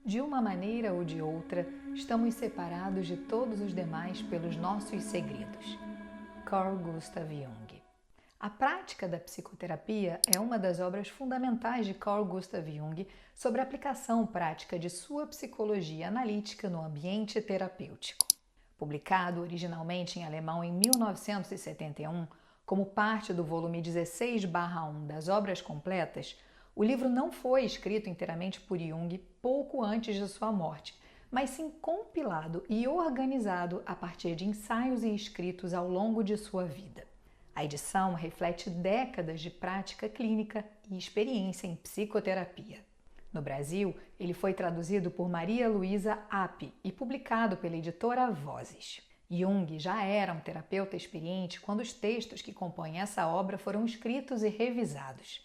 De uma maneira ou de outra, estamos separados de todos os demais pelos nossos segredos. Carl Gustav Jung. A prática da psicoterapia é uma das obras fundamentais de Carl Gustav Jung sobre a aplicação prática de sua psicologia analítica no ambiente terapêutico. Publicado originalmente em alemão em 1971, como parte do volume 16/1 das Obras Completas, o livro não foi escrito inteiramente por Jung pouco antes de sua morte, mas sim compilado e organizado a partir de ensaios e escritos ao longo de sua vida. A edição reflete décadas de prática clínica e experiência em psicoterapia. No Brasil, ele foi traduzido por Maria Luísa App e publicado pela editora Vozes. Jung já era um terapeuta experiente quando os textos que compõem essa obra foram escritos e revisados.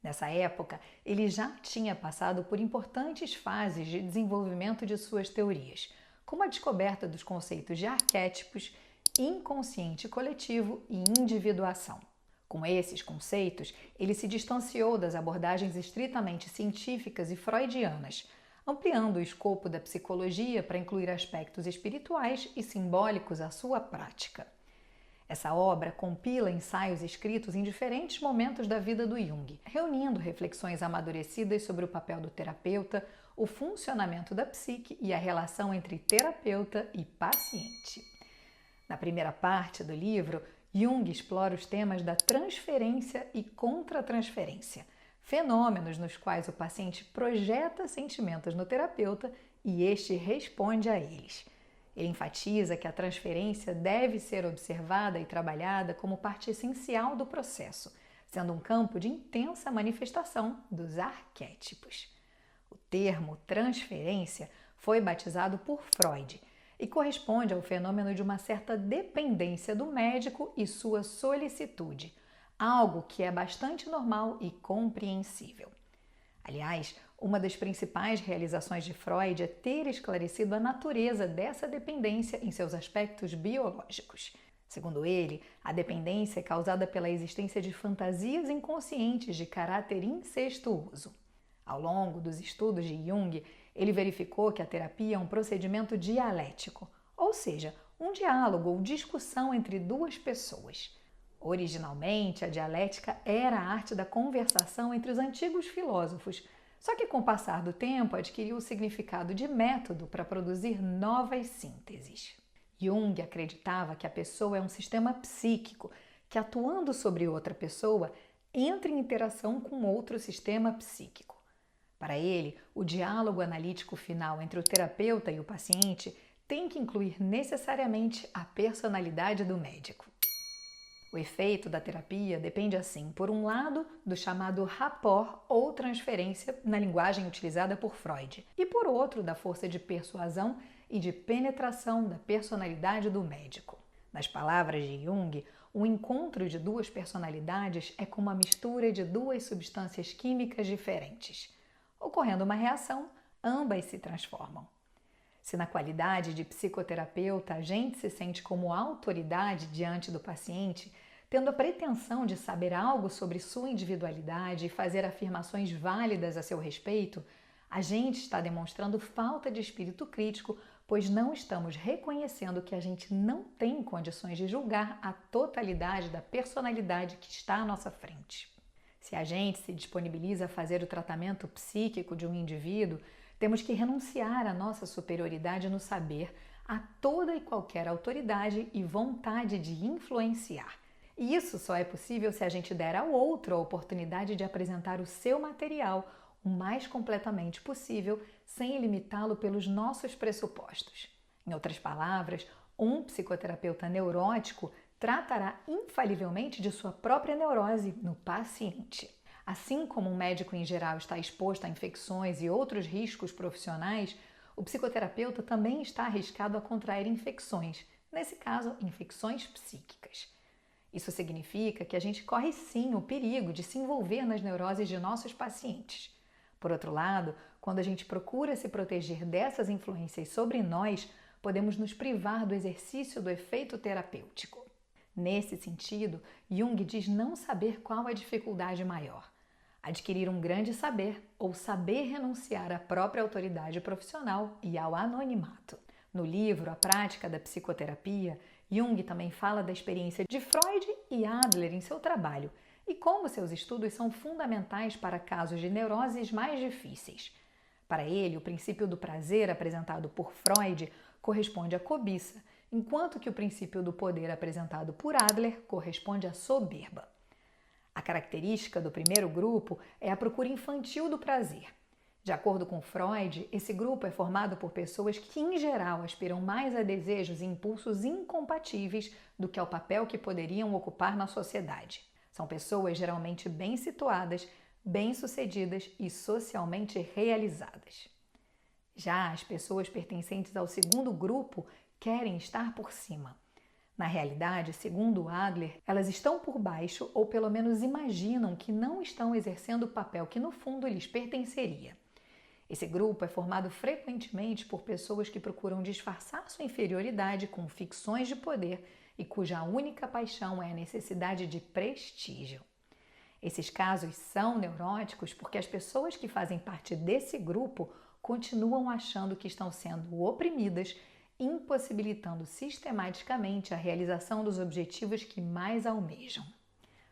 Nessa época, ele já tinha passado por importantes fases de desenvolvimento de suas teorias, como a descoberta dos conceitos de arquétipos, inconsciente coletivo e individuação. Com esses conceitos, ele se distanciou das abordagens estritamente científicas e freudianas, ampliando o escopo da psicologia para incluir aspectos espirituais e simbólicos à sua prática. Essa obra compila ensaios escritos em diferentes momentos da vida do Jung, reunindo reflexões amadurecidas sobre o papel do terapeuta, o funcionamento da psique e a relação entre terapeuta e paciente. Na primeira parte do livro, Jung explora os temas da transferência e contratransferência, fenômenos nos quais o paciente projeta sentimentos no terapeuta e este responde a eles. Ele enfatiza que a transferência deve ser observada e trabalhada como parte essencial do processo, sendo um campo de intensa manifestação dos arquétipos. O termo transferência foi batizado por Freud e corresponde ao fenômeno de uma certa dependência do médico e sua solicitude, algo que é bastante normal e compreensível. Aliás, uma das principais realizações de Freud é ter esclarecido a natureza dessa dependência em seus aspectos biológicos. Segundo ele, a dependência é causada pela existência de fantasias inconscientes de caráter incestuoso. Ao longo dos estudos de Jung, ele verificou que a terapia é um procedimento dialético, ou seja, um diálogo ou discussão entre duas pessoas. Originalmente, a dialética era a arte da conversação entre os antigos filósofos, só que com o passar do tempo adquiriu o significado de método para produzir novas sínteses. Jung acreditava que a pessoa é um sistema psíquico que, atuando sobre outra pessoa, entra em interação com outro sistema psíquico. Para ele, o diálogo analítico final entre o terapeuta e o paciente tem que incluir necessariamente a personalidade do médico. O efeito da terapia depende, assim, por um lado, do chamado rapport ou transferência na linguagem utilizada por Freud, e por outro, da força de persuasão e de penetração da personalidade do médico. Nas palavras de Jung, o encontro de duas personalidades é como a mistura de duas substâncias químicas diferentes. Ocorrendo uma reação, ambas se transformam. Se na qualidade de psicoterapeuta a gente se sente como autoridade diante do paciente, tendo a pretensão de saber algo sobre sua individualidade e fazer afirmações válidas a seu respeito, a gente está demonstrando falta de espírito crítico, pois não estamos reconhecendo que a gente não tem condições de julgar a totalidade da personalidade que está à nossa frente. Se a gente se disponibiliza a fazer o tratamento psíquico de um indivíduo, temos que renunciar à nossa superioridade no saber, a toda e qualquer autoridade e vontade de influenciar. E isso só é possível se a gente der ao outro a oportunidade de apresentar o seu material o mais completamente possível, sem limitá-lo pelos nossos pressupostos. Em outras palavras, um psicoterapeuta neurótico tratará infalivelmente de sua própria neurose no paciente. Assim como um médico em geral está exposto a infecções e outros riscos profissionais, o psicoterapeuta também está arriscado a contrair infecções, nesse caso, infecções psíquicas. Isso significa que a gente corre sim o perigo de se envolver nas neuroses de nossos pacientes. Por outro lado, quando a gente procura se proteger dessas influências sobre nós, podemos nos privar do exercício do efeito terapêutico. Nesse sentido, Jung diz não saber qual a dificuldade maior: adquirir um grande saber ou saber renunciar à própria autoridade profissional e ao anonimato. No livro A Prática da Psicoterapia, Jung também fala da experiência de Freud e Adler em seu trabalho e como seus estudos são fundamentais para casos de neuroses mais difíceis. Para ele, o princípio do prazer apresentado por Freud corresponde à cobiça, enquanto que o princípio do poder apresentado por Adler corresponde à soberba. A característica do primeiro grupo é a procura infantil do prazer. De acordo com Freud, esse grupo é formado por pessoas que, em geral, aspiram mais a desejos e impulsos incompatíveis do que ao papel que poderiam ocupar na sociedade. São pessoas geralmente bem situadas, bem-sucedidas e socialmente realizadas. Já as pessoas pertencentes ao segundo grupo querem estar por cima. Na realidade, segundo Adler, elas estão por baixo ou pelo menos imaginam que não estão exercendo o papel que no fundo lhes pertenceria. Esse grupo é formado frequentemente por pessoas que procuram disfarçar sua inferioridade com ficções de poder e cuja única paixão é a necessidade de prestígio. Esses casos são neuróticos porque as pessoas que fazem parte desse grupo continuam achando que estão sendo oprimidas, impossibilitando sistematicamente a realização dos objetivos que mais almejam.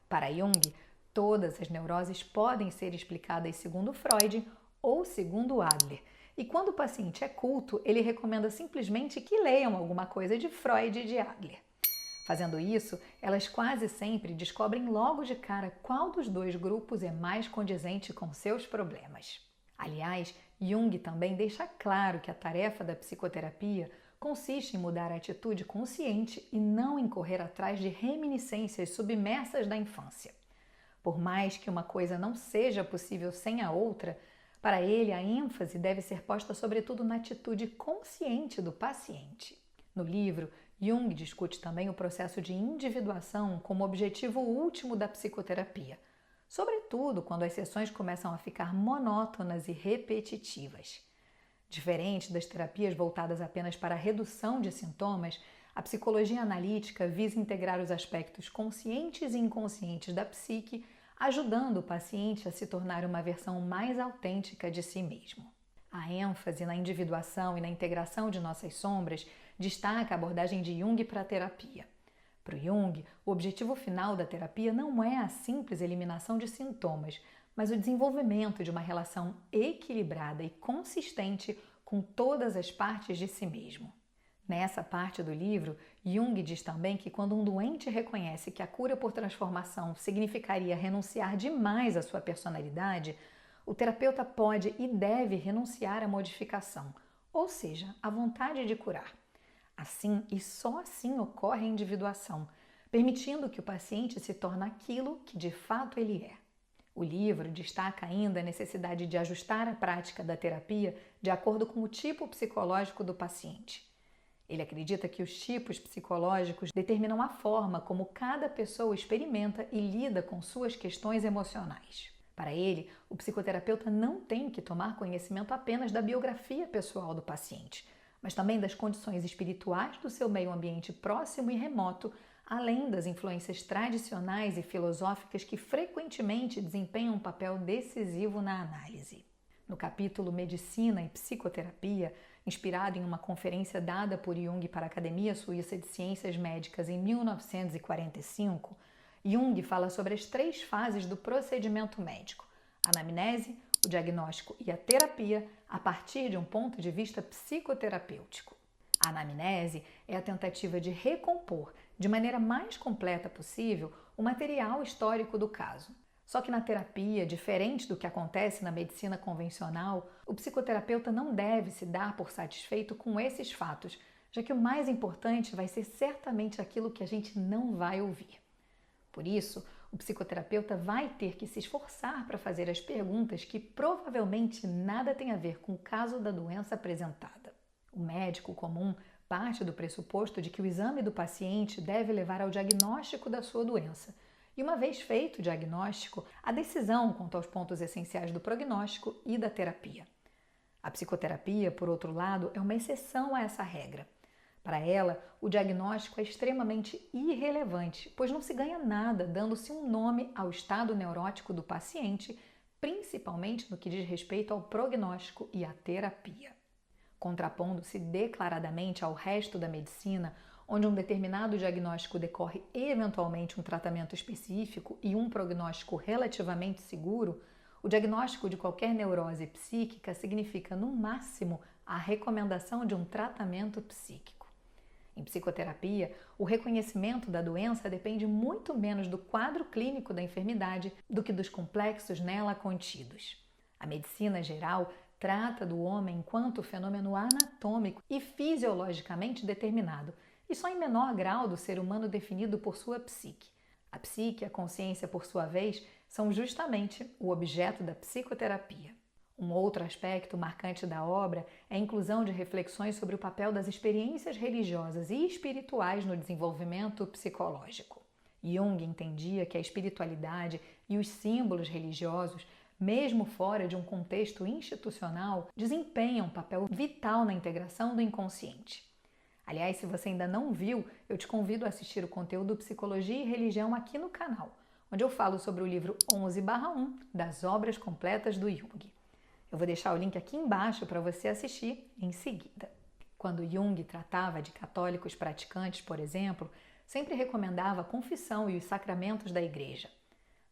Para Jung, todas as neuroses podem ser explicadas segundo Freud ou segundo Adler. E quando o paciente é culto, ele recomenda simplesmente que leiam alguma coisa de Freud e de Adler. Fazendo isso, elas quase sempre descobrem logo de cara qual dos dois grupos é mais condizente com seus problemas. Aliás, Jung também deixa claro que a tarefa da psicoterapia consiste em mudar a atitude consciente e não em correr atrás de reminiscências submersas da infância. Por mais que uma coisa não seja possível sem a outra, para ele, a ênfase deve ser posta sobretudo na atitude consciente do paciente. No livro, Jung discute também o processo de individuação como objetivo último da psicoterapia, sobretudo quando as sessões começam a ficar monótonas e repetitivas. Diferente das terapias voltadas apenas para a redução de sintomas, a psicologia analítica visa integrar os aspectos conscientes e inconscientes da psique, ajudando o paciente a se tornar uma versão mais autêntica de si mesmo. A ênfase na individuação e na integração de nossas sombras destaca a abordagem de Jung para a terapia. Para o Jung, o objetivo final da terapia não é a simples eliminação de sintomas, mas o desenvolvimento de uma relação equilibrada e consistente com todas as partes de si mesmo. Nessa parte do livro, Jung diz também que quando um doente reconhece que a cura por transformação significaria renunciar demais à sua personalidade, o terapeuta pode e deve renunciar à modificação, ou seja, à vontade de curar. Assim e só assim ocorre a individuação, permitindo que o paciente se torne aquilo que de fato ele é. O livro destaca ainda a necessidade de ajustar a prática da terapia de acordo com o tipo psicológico do paciente. Ele acredita que os tipos psicológicos determinam a forma como cada pessoa experimenta e lida com suas questões emocionais. Para ele, o psicoterapeuta não tem que tomar conhecimento apenas da biografia pessoal do paciente, mas também das condições espirituais do seu meio ambiente próximo e remoto, além das influências tradicionais e filosóficas que frequentemente desempenham um papel decisivo na análise. No capítulo Medicina e Psicoterapia, inspirado em uma conferência dada por Jung para a Academia Suíça de Ciências Médicas em 1945, Jung fala sobre as 3 fases do procedimento médico: a anamnese, o diagnóstico e a terapia, a partir de um ponto de vista psicoterapêutico. A anamnese é a tentativa de recompor, de maneira mais completa possível, o material histórico do caso. Só que na terapia, diferente do que acontece na medicina convencional, o psicoterapeuta não deve se dar por satisfeito com esses fatos, já que o mais importante vai ser certamente aquilo que a gente não vai ouvir. Por isso, o psicoterapeuta vai ter que se esforçar para fazer as perguntas que provavelmente nada têm a ver com o caso da doença apresentada. O médico comum parte do pressuposto de que o exame do paciente deve levar ao diagnóstico da sua doença, e uma vez feito o diagnóstico, a decisão quanto aos pontos essenciais do prognóstico e da terapia. A psicoterapia, por outro lado, é uma exceção a essa regra. Para ela, o diagnóstico é extremamente irrelevante, pois não se ganha nada dando-se um nome ao estado neurótico do paciente, principalmente no que diz respeito ao prognóstico e à terapia. Contrapondo-se declaradamente ao resto da medicina, onde um determinado diagnóstico decorre eventualmente um tratamento específico e um prognóstico relativamente seguro, o diagnóstico de qualquer neurose psíquica significa, no máximo, a recomendação de um tratamento psíquico. Em psicoterapia, o reconhecimento da doença depende muito menos do quadro clínico da enfermidade do que dos complexos nela contidos. A medicina geral trata do homem enquanto fenômeno anatômico e fisiologicamente determinado, e só em menor grau do ser humano definido por sua psique. A psique e a consciência, por sua vez, são justamente o objeto da psicoterapia. Um outro aspecto marcante da obra é a inclusão de reflexões sobre o papel das experiências religiosas e espirituais no desenvolvimento psicológico. Jung entendia que a espiritualidade e os símbolos religiosos, mesmo fora de um contexto institucional, desempenham um papel vital na integração do inconsciente. Aliás, se você ainda não viu, eu te convido a assistir o conteúdo Psicologia e Religião aqui no canal, onde eu falo sobre o livro 11/1 das obras completas do Jung. Eu vou deixar o link aqui embaixo para você assistir em seguida. Quando Jung tratava de católicos praticantes, por exemplo, sempre recomendava a confissão e os sacramentos da igreja.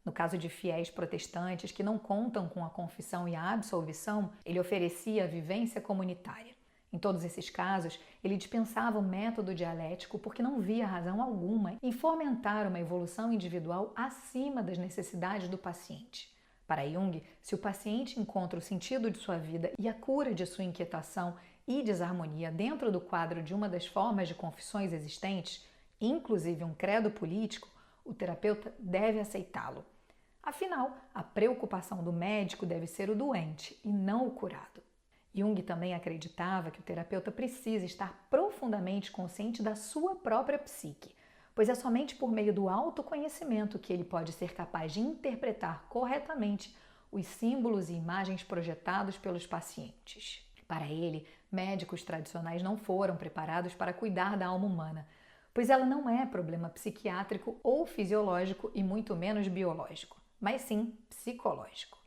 No caso de fiéis protestantes que não contam com a confissão e a absolvição, ele oferecia a vivência comunitária. Em todos esses casos, ele dispensava o método dialético porque não via razão alguma em fomentar uma evolução individual acima das necessidades do paciente. Para Jung, se o paciente encontra o sentido de sua vida e a cura de sua inquietação e desarmonia dentro do quadro de uma das formas de confissões existentes, inclusive um credo político, o terapeuta deve aceitá-lo. Afinal, a preocupação do médico deve ser o doente e não o curado. Jung também acreditava que o terapeuta precisa estar profundamente consciente da sua própria psique, pois é somente por meio do autoconhecimento que ele pode ser capaz de interpretar corretamente os símbolos e imagens projetados pelos pacientes. Para ele, médicos tradicionais não foram preparados para cuidar da alma humana, pois ela não é problema psiquiátrico ou fisiológico e muito menos biológico, mas sim psicológico.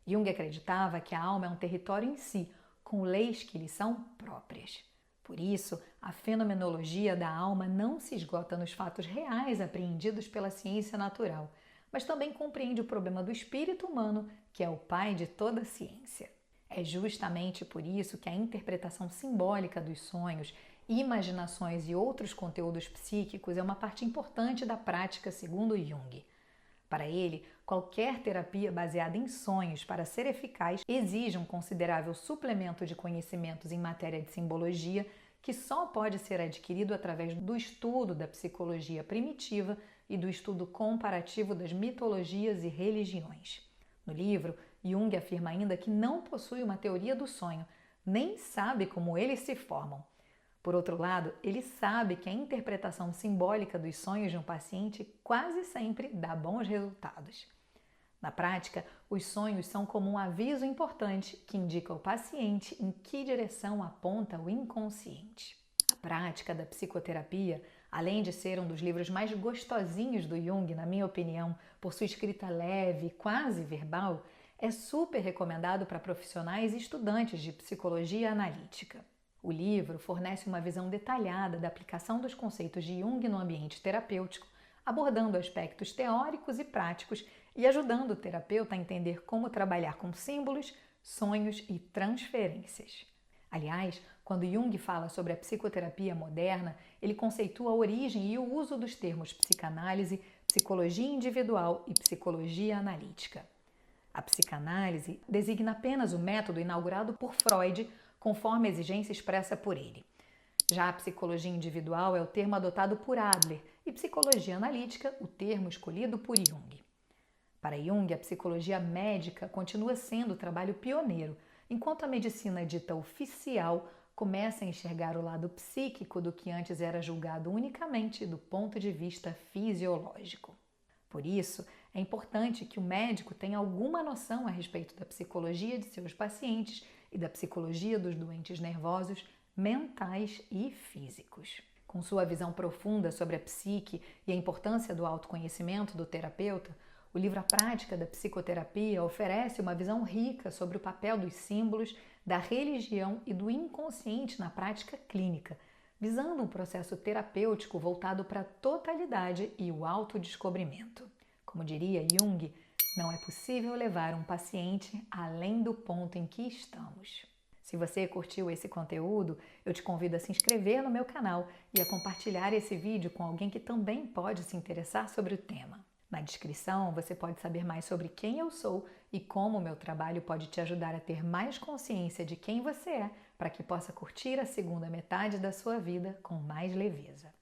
Jung acreditava que a alma é um território em si, com leis que lhe são próprias. Por isso, a fenomenologia da alma não se esgota nos fatos reais apreendidos pela ciência natural, mas também compreende o problema do espírito humano, que é o pai de toda a ciência. É justamente por isso que a interpretação simbólica dos sonhos, imaginações e outros conteúdos psíquicos é uma parte importante da prática segundo Jung. Para ele, qualquer terapia baseada em sonhos, para ser eficaz, exige um considerável suplemento de conhecimentos em matéria de simbologia, que só pode ser adquirido através do estudo da psicologia primitiva e do estudo comparativo das mitologias e religiões. No livro, Jung afirma ainda que não possui uma teoria do sonho, nem sabe como eles se formam. Por outro lado, ele sabe que a interpretação simbólica dos sonhos de um paciente quase sempre dá bons resultados. Na prática, os sonhos são como um aviso importante que indica ao paciente em que direção aponta o inconsciente. A prática da psicoterapia, além de ser um dos livros mais gostosinhos do Jung, na minha opinião, por sua escrita leve, quase verbal, é super recomendado para profissionais e estudantes de psicologia analítica. O livro fornece uma visão detalhada da aplicação dos conceitos de Jung no ambiente terapêutico, abordando aspectos teóricos e práticos e ajudando o terapeuta a entender como trabalhar com símbolos, sonhos e transferências. Aliás, quando Jung fala sobre a psicoterapia moderna, ele conceitua a origem e o uso dos termos psicanálise, psicologia individual e psicologia analítica. A psicanálise designa apenas o método inaugurado por Freud, conforme a exigência expressa por ele. Já a psicologia individual é o termo adotado por Adler e psicologia analítica, o termo escolhido por Jung. Para Jung, a psicologia médica continua sendo o trabalho pioneiro, enquanto a medicina dita oficial começa a enxergar o lado psíquico do que antes era julgado unicamente do ponto de vista fisiológico. Por isso, é importante que o médico tenha alguma noção a respeito da psicologia de seus pacientes e da psicologia dos doentes nervosos, mentais e físicos. Com sua visão profunda sobre a psique e a importância do autoconhecimento do terapeuta, O livro A Prática da Psicoterapia oferece uma visão rica sobre o papel dos símbolos, da religião e do inconsciente na prática clínica, visando um processo terapêutico voltado para a totalidade e o autodescobrimento. Como diria Jung, não é possível levar um paciente além do ponto em que estamos. Se você curtiu esse conteúdo, eu te convido a se inscrever no meu canal e a compartilhar esse vídeo com alguém que também pode se interessar sobre o tema. Na descrição, você pode saber mais sobre quem eu sou e como o meu trabalho pode te ajudar a ter mais consciência de quem você é, para que possa curtir a segunda metade da sua vida com mais leveza.